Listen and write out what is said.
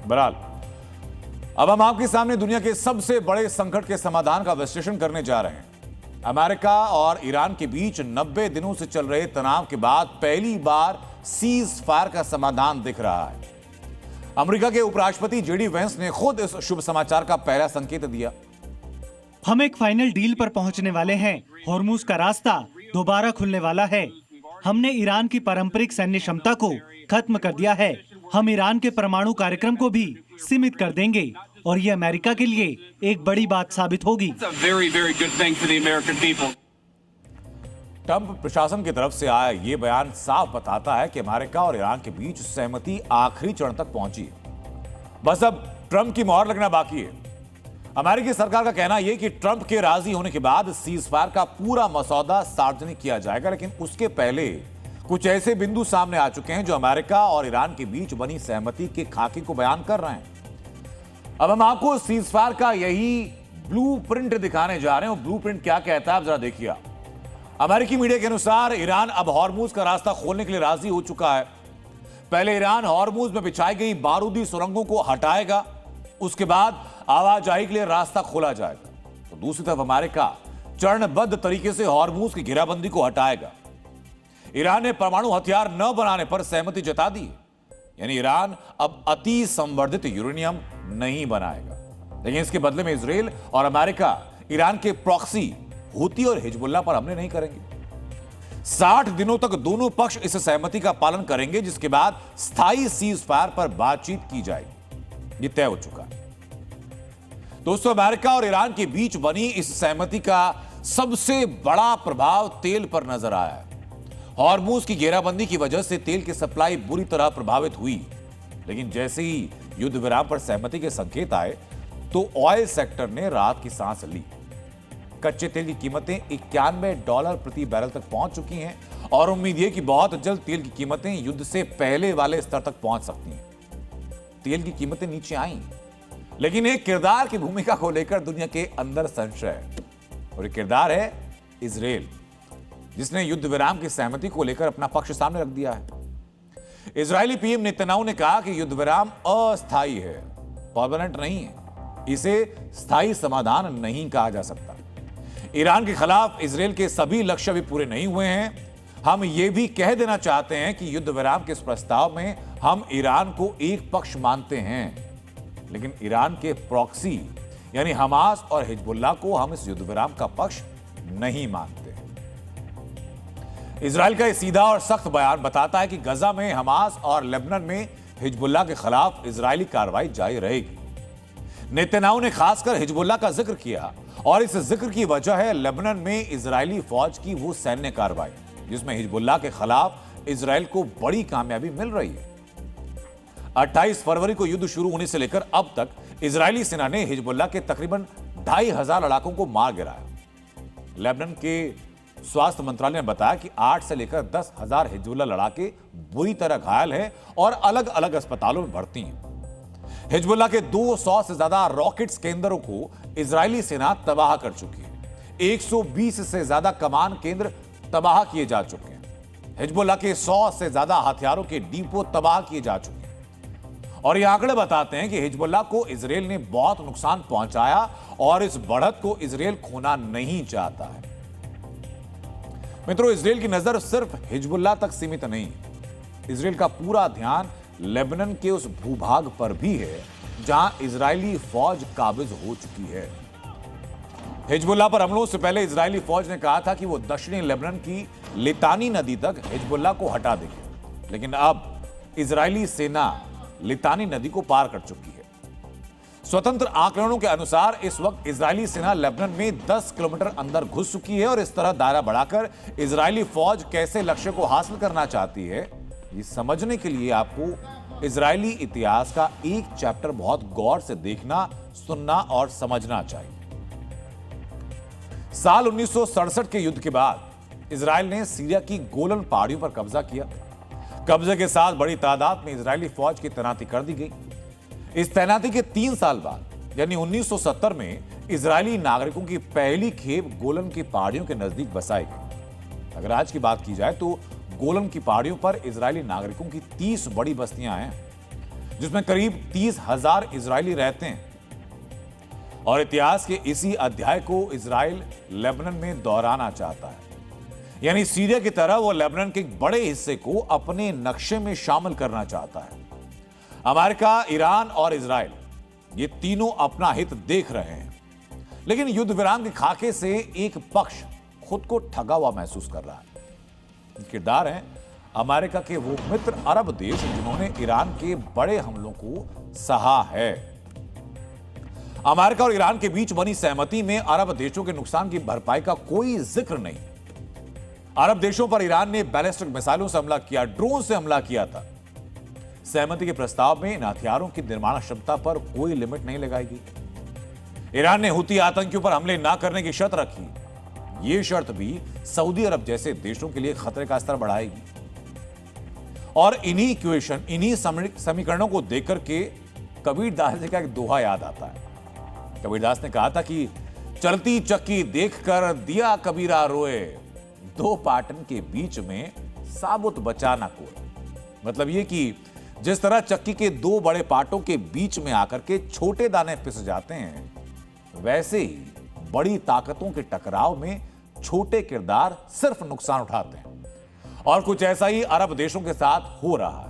बहरहाल अब हम आपके सामने दुनिया के सबसे बड़े संकट के समाधान का विश्लेषण करने जा रहे हैं। अमेरिका और ईरान के बीच 90 दिनों से चल रहे तनाव के बाद पहली बार सीज फायर का समाधान दिख रहा है। अमेरिका के उपराष्ट्रपति जेडी वेंस ने खुद इस शुभ समाचार का पहला संकेत दिया। हम एक फाइनल डील पर पहुंचने वाले हैं। हॉर्मुज का रास्ता दोबारा खुलने वाला है। हमने ईरान की पारंपरिक सैन्य क्षमता को खत्म कर दिया है। हम ईरान के परमाणु कार्यक्रम को भी सीमित कर देंगे और ये अमेरिका के लिए एक बड़ी बात साबित होगी। ट्रंप प्रशासन की तरफ से आया ये बयान साफ बताता है कि अमेरिका और ईरान के बीच सहमति आखिरी चरण तक पहुंची है। बस अब ट्रंप की मोहर लगना बाकी है। अमेरिकी सरकार का कहना यह कि ट्रंप के राजी होने के बाद सीज फायर का पूरा मसौदा सार्वजनिक किया जाएगा, लेकिन उसके पहले कुछ ऐसे बिंदु सामने आ चुके हैं जो अमेरिका और ईरान के बीच बनी सहमति के खाके को बयान कर रहे हैं। अब हम आपको सीज फायर का यही ब्लूप्रिंट दिखाने जा रहे हैं। ब्लूप्रिंट क्या कहता है आप जरा देखिए। अमेरिकी मीडिया के अनुसार ईरान अब हॉर्मुज का रास्ता खोलने के लिए राजी हो चुका है। पहले ईरान हॉर्मुज में बिछाई गई बारूदी सुरंगों को हटाएगा, उसके बाद आवाजाही के लिए रास्ता खोला जाएगा। तो दूसरी तरफ अमेरिका चरणबद्ध तरीके से हॉर्मुज की घेराबंदी को हटाएगा। ईरान ने परमाणु हथियार न बनाने पर सहमति जता दी, यानी ईरान अब अति संवर्धित यूरेनियम नहीं बनाएगा। लेकिन इसके बदले में इजराइल और अमेरिका ईरान के प्रॉक्सी हूती और हिजबुल्लाह पर हमले नहीं करेंगे। 60 दिनों तक दोनों पक्ष इस सहमति का पालन करेंगे, जिसके बाद स्थायी सीज फायर पर बातचीत की जाएगी। यह तय हो चुका है। दोस्तों, अमेरिका और ईरान के बीच बनी इस सहमति का सबसे बड़ा प्रभाव तेल पर नजर आया है। हॉर्मुज की घेराबंदी की वजह से तेल की सप्लाई बुरी तरह प्रभावित हुई, लेकिन जैसे ही युद्ध विराम पर सहमति के संकेत आए तो ऑयल सेक्टर ने राहत की सांस ली। कच्चे तेल की कीमतें $91 प्रति बैरल तक पहुंच चुकी हैं और उम्मीद है कि बहुत जल्द तेल की कीमतें युद्ध से पहले वाले स्तर तक पहुंच सकती हैं। तेल की कीमतें नीचे आई, लेकिन एक किरदार की भूमिका को लेकर दुनिया के अंदर संशय है, और ये किरदार है इजराइल, जिसने युद्ध विराम की सहमति को लेकर अपना पक्ष सामने रख दिया है। इजरायली पीएम नेतन्याहू ने कहा कि युद्ध विराम अस्थायी है, परमानेंट नहीं है। इसे स्थायी समाधान नहीं कहा जा सकता। ईरान के खिलाफ इजराइल के सभी लक्ष्य भी पूरे नहीं हुए हैं। हम ये भी कह देना चाहते हैं कि युद्ध विराम के इस प्रस्ताव में हम ईरान को एक पक्ष मानते हैं, लेकिन ईरान के प्रॉक्सी यानी हमास और हिजबुल्लाह को हम इस युद्ध विराम का पक्ष नहीं मानते। इजराइल का यह सीधा और सख्त बयान बताता है कि गजा में हमास और लेबनान में हिजबुल्लाह के खिलाफ इजरायली कार्रवाई जारी रहेगी। नेतन्याहू ने खासकर हिजबुल्लाह का जिक्र किया और इस जिक्र की वजह है लेबनान में इजरायली फौज की वो सैन्य कार्रवाई जिसमें हिजबुल्लाह के खिलाफ इजराइल को बड़ी कामयाबी मिल रही है। 28 फरवरी को युद्ध शुरू होने से लेकर अब तक इजरायली सेना ने हिजबुल्लाह के तकरीबन 2500 लड़ाकों को मार गिराया। लेबनान के स्वास्थ्य मंत्रालय ने बताया कि 8 से लेकर 10,000 हिजबुल्लाह लड़ाके बुरी तरह घायल हैं और अलग अलग अस्पतालों में भर्ती हैं। हिजबुल्लाह के 200 से ज्यादा रॉकेट्स केंद्रों को इजरायली सेना तबाह कर चुकी है। 120 से ज्यादा कमान केंद्र तबाह किए जा चुके हैं। हिजबुल्लाह के 100 से ज्यादा हथियारों के डिपो तबाह किए जा चुके हैं। और ये आंकड़े बताते हैं कि हिजबुल्लाह को इजराइल ने बहुत नुकसान पहुंचाया और इस बढ़त को इजराइल खोना नहीं चाहता है। मित्रों, इजराइल की नजर सिर्फ हिजबुल्लाह तक सीमित नहीं है। इजराइल का पूरा ध्यान लेबनान के उस भूभाग पर भी है जहां इजरायली फौज काबिज हो चुकी है। हिजबुल्लाह पर हमलों से पहले इजरायली फौज ने कहा था कि वो दक्षिणी लेबनान की लितानी नदी तक हिजबुल्लाह को हटा देगी, लेकिन अब इजरायली सेना लितानी नदी को पार कर चुकी है। स्वतंत्र आंकड़ों के अनुसार इस वक्त इजरायली सेना लेबनान में 10 किलोमीटर अंदर घुस चुकी है और इस तरह दायरा बढ़ाकर इजरायली फौज कैसे लक्ष्य को हासिल करना चाहती है, ये समझने के लिए आपको इजरायली इतिहास का एक चैप्टर बहुत गौर से देखना, सुनना और समझना चाहिए। साल 1967 के युद्ध के बाद इजराइल ने सीरिया की गोलन पहाड़ियों पर कब्जा किया। कब्जे के साथ बड़ी तादाद में इजरायली फौज की तैनाती कर दी गई। इस तैनाती के 3 साल बाद यानी 1970 में इजरायली नागरिकों की पहली खेप गोलन की पहाड़ियों के नजदीक बसाई गई। अगर आज की बात की जाए तो गोलन की पहाड़ियों पर इजरायली नागरिकों की 30 बड़ी बस्तियां हैं। जिसमें करीब 30,000 इजरायली रहते हैं। और इतिहास के इसी अध्याय को इजराइल लेबनान में दोहराना चाहता है, यानी सीरिया की तरह वो लेबनान के एक बड़े हिस्से को अपने नक्शे में शामिल करना चाहता है। अमेरिका, ईरान और इजराइल ये तीनों अपना हित देख रहे हैं, लेकिन युद्ध विराम के खाके से एक पक्ष खुद को ठगा हुआ महसूस कर रहा है। किरदार है अमेरिका के वो मित्र अरब देश जिन्होंने ईरान के बड़े हमलों को सहा है। अमेरिका और ईरान के बीच बनी सहमति में अरब देशों के नुकसान की भरपाई का कोई जिक्र नहीं। अरब देशों पर ईरान ने बैलिस्टिक मिसाइलों से हमला किया, ड्रोन से हमला किया था। सहमति के प्रस्ताव में इन हथियारों की निर्माण क्षमता पर कोई लिमिट नहीं लगाई गई। ईरान ने हुती आतंकियों पर हमले ना करने की शर्त रखी। यह शर्त भी सऊदी अरब जैसे देशों के लिए खतरे का स्तर बढ़ाएगी। और इन्हीं इक्वेशन, इन्हीं समीकरणों को देखकर के कबीरदास जी का एक दोहा याद आता है। कबीरदास ने कहा था कि चलती चक्की देखकर दिया कबीरा रोए, दो पाटन के बीच में साबुत बचा ना कोई। मतलब ये कि जिस तरह चक्की के दो बड़े पाटों के बीच में आकर के छोटे दाने पिस जाते हैं, वैसे ही बड़ी ताकतों के टकराव में छोटे किरदार सिर्फ नुकसान उठाते हैं। और कुछ ऐसा ही अरब देशों के साथ हो रहा है।